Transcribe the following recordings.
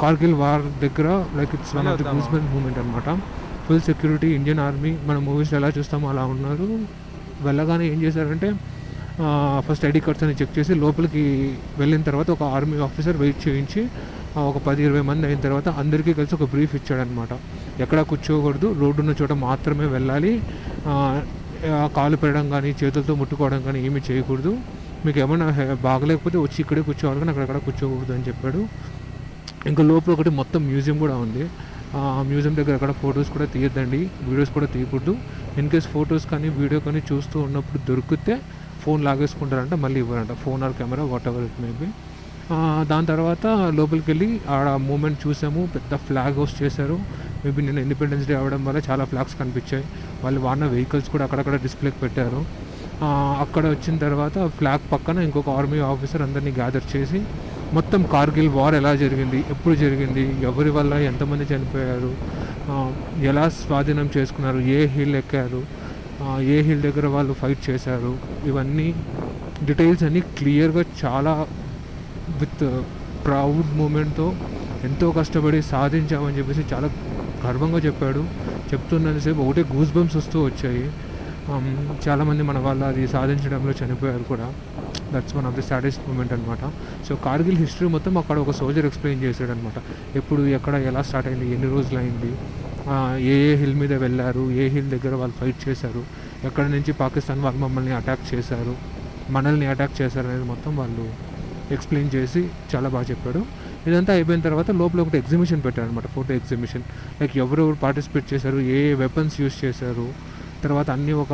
Kargil war దగ్గర like it's one of the goosebumps moment అనమాట. Full security, Indian army మన మూవీస్లో ఎలా చూస్తామో అలా ఉన్నారు. వెళ్ళగానే ఏం చేశారంటే ఫస్ట్ ఐడి కార్డ్స్ అని చెక్ చేసి లోపలికి వెళ్ళిన తర్వాత ఒక ఆర్మీ ఆఫీసర్ వెయిట్ చేయించి ఒక 10-20 మంది అయిన తర్వాత అందరికీ కలిసి ఒక బ్రీఫ్ ఇచ్చాడనమాట. ఎక్కడ కూర్చోకూడదు, రోడ్డు ఉన్న చోట మాత్రమే వెళ్ళాలి, కాలు పెట్టడం కానీ చేతులతో ముట్టుకోవడం కానీ ఏమీ చేయకూడదు, మీకు ఏమైనా బాగలేకపోతే వచ్చి ఇక్కడే కూర్చోవాలి కానీ అక్కడక్కడ కూర్చోకూడదు అని చెప్పాడు. ఇంకా లోపల ఒకటి మొత్తం మ్యూజియం కూడా ఉంది. మ్యూజియం దగ్గర అక్కడ ఫొటోస్ కూడా తీయద్దండి, వీడియోస్ కూడా తీయకూడదు. ఇన్ కేస్ ఫొటోస్ కానీ వీడియో కానీ చూస్తూ ఉన్నప్పుడు దొరికితే ఫోన్ లాగేసుకుంటారంట, మళ్ళీ ఇవ్వరంట, phone are camera what ever it maybe. దాని తర్వాత లోపలికి వెళ్ళి ఆడ మూమెంట్ చూసాము. పెద్ద ఫ్లాగ్ హోస్ట్ చేశారు. మేబీ నిన్న ఇండిపెండెన్స్ డే అవ్వడం వల్ల చాలా ఫ్లాగ్స్ కనిపించాయి. వాళ్ళు వాడిన వెహికల్స్ కూడా అక్కడక్కడ డిస్ప్లేకి పెట్టారు. అక్కడ వచ్చిన తర్వాత ఫ్లాగ్ పక్కన ఇంకొక ఆర్మీ ఆఫీసర్ అందరినీ గ్యాదర్ చేసి మొత్తం కార్గిల్ వార్ ఎలా జరిగింది, ఎప్పుడు జరిగింది, ఎవరి వల్ల ఎంతమంది చనిపోయారు, ఎలా స్వాధీనం చేసుకున్నారు, ఏ హిల్ ఎక్కారు, ఏ హిల్ దగ్గర వాళ్ళు ఫైట్ చేశారు, ఇవన్నీ డీటెయిల్స్ అన్నీ క్లియర్గా చాలా విత్ ప్రౌడ్ మూమెంట్తో ఎంతో కష్టపడి సాధించామని చెప్పేసి చాలా గర్వంగా చెప్పాడు. చెప్తున్నంతసేపు ఒకటే గూస్ బంప్స్ వస్తూ వచ్చాయి. చాలామంది మన వాళ్ళు అది సాధించడంలో చనిపోయారు కూడా. That's one of the saddest moment అనమాట. సో కార్గిల్ హిస్టరీ మొత్తం అక్కడ ఒక సోల్జర్ ఎక్స్ప్లెయిన్ చేశాడు అనమాట. ఎప్పుడు ఎక్కడ ఎలా స్టార్ట్ అయింది, ఎన్ని రోజులు అయింది, ఏ హిల్ మీద వెళ్ళారు, ఏ హిల్ దగ్గర వాళ్ళు ఫైట్ చేశారు, ఎక్కడి నుంచి పాకిస్తాన్ వాళ్ళు మమ్మల్ని అటాక్ చేశారు, మనల్ని అటాక్ చేశారు అనేది మొత్తం వాళ్ళు ఎక్స్ప్లెయిన్ చేసి చాలా బాగా చెప్పాడు. ఇదంతా అయిపోయిన తర్వాత లోపల ఒకటి ఎగ్జిబిషన్ పెట్టారు అనమాట, ఫోటో ఎగ్జిబిషన్. లైక్ ఎవరెవరు పార్టిసిపేట్ చేశారు, ఏ వెపన్స్ యూస్ చేశారు, తర్వాత అన్నీ ఒక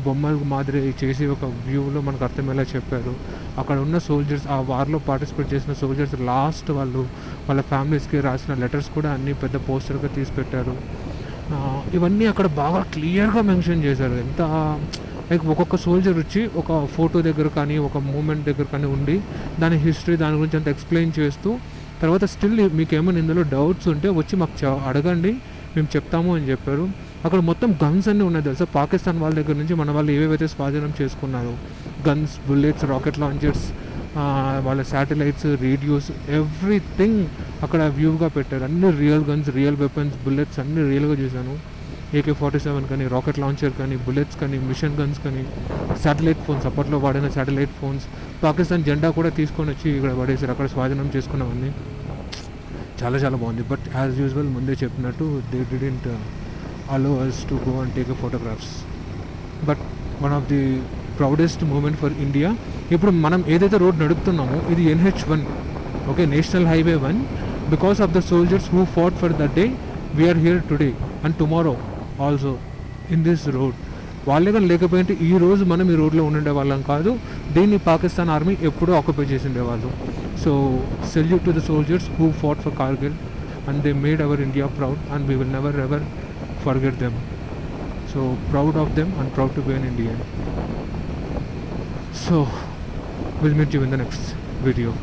బొమ్మలు మాదిరి చేసి ఒక వ్యూలో మనకు అర్థమయ్యేలా చెప్పారు. అక్కడ ఉన్న సోల్జర్స్, ఆ వార్లో పార్టిసిపేట్ చేసిన సోల్జర్స్ లాస్ట్ వాళ్ళు వాళ్ళ ఫ్యామిలీస్కి రాసిన లెటర్స్ కూడా అన్నీ పెద్ద పోస్టర్గా తీసి పెట్టారు. ఇవన్నీ అక్కడ బాగా క్లియర్గా మెన్షన్ చేశారు. ఎంత లైక్ ఒక్కొక్క సోల్జర్ వచ్చి ఒక ఫోటో దగ్గర కానీ ఒక మూమెంట్ దగ్గర కానీ ఉండి దాని హిస్టరీ దాని గురించి అంత ఎక్స్ప్లెయిన్ చేస్తూ తర్వాత స్టిల్ మీకు ఏమైనా ఇందులో డౌట్స్ ఉంటే వచ్చి మాకు అడగండి, మేము చెప్తాము అని చెప్పారు. అక్కడ మొత్తం గన్స్ అన్నీ ఉన్నాయి తెలుసా. పాకిస్తాన్ వాళ్ళ దగ్గర నుంచి మన వాళ్ళు ఏవేవైతే స్వాధీనం చేసుకున్నారో గన్స్, బుల్లెట్స్, రాకెట్ లాంచర్స్, వాళ్ళ శాటిలైట్స్, రేడియోస్, ఎవ్రీథింగ్ అక్కడ వ్యూగా పెట్టారు. అన్ని real guns, real weapons, bullets అన్నీ రియల్గా చూశాను. AK-47 కానీ, రాకెట్ లాంచర్ కానీ, బుల్లెట్స్ కానీ, మిషన్ గన్స్ కానీ, శాటిలైట్ ఫోన్స్, అప్పట్లో వాడిన శాటిలైట్ ఫోన్స్, పాకిస్తాన్ జెండా కూడా తీసుకొని వచ్చి ఇక్కడ పడేసారు. అక్కడ స్వాధీనం చేసుకున్నవన్నీ చాలా చాలా బాగుంది. బట్ యాజ్ యూజువల్ ముందే చెప్పినట్టు they didn't allow us to go and take a photographs. But one of the proudest moment for India, ఇప్పుడు మనం ఏదైతే రోడ్ నడుపుతున్నామో ఇది NH1, okay, national highway 1. Because of the soldiers who fought for that day we are here today and tomorrow also in this road. వాళ్ళే కానీ లేకపోయింటే ఈ రోజు మనం ఈ రోడ్లో ఉండే వాళ్ళం కాదు. దీన్ని పాకిస్తాన్ ఆర్మీ ఎప్పుడూ ఆక్యుపై చేసి ఉండేవాళ్ళు. So salute to the soldiers who fought for Kargil and they made our India proud and we will never ever forget them. So proud of them and proud to be an Indian. So we'll meet you in the next video.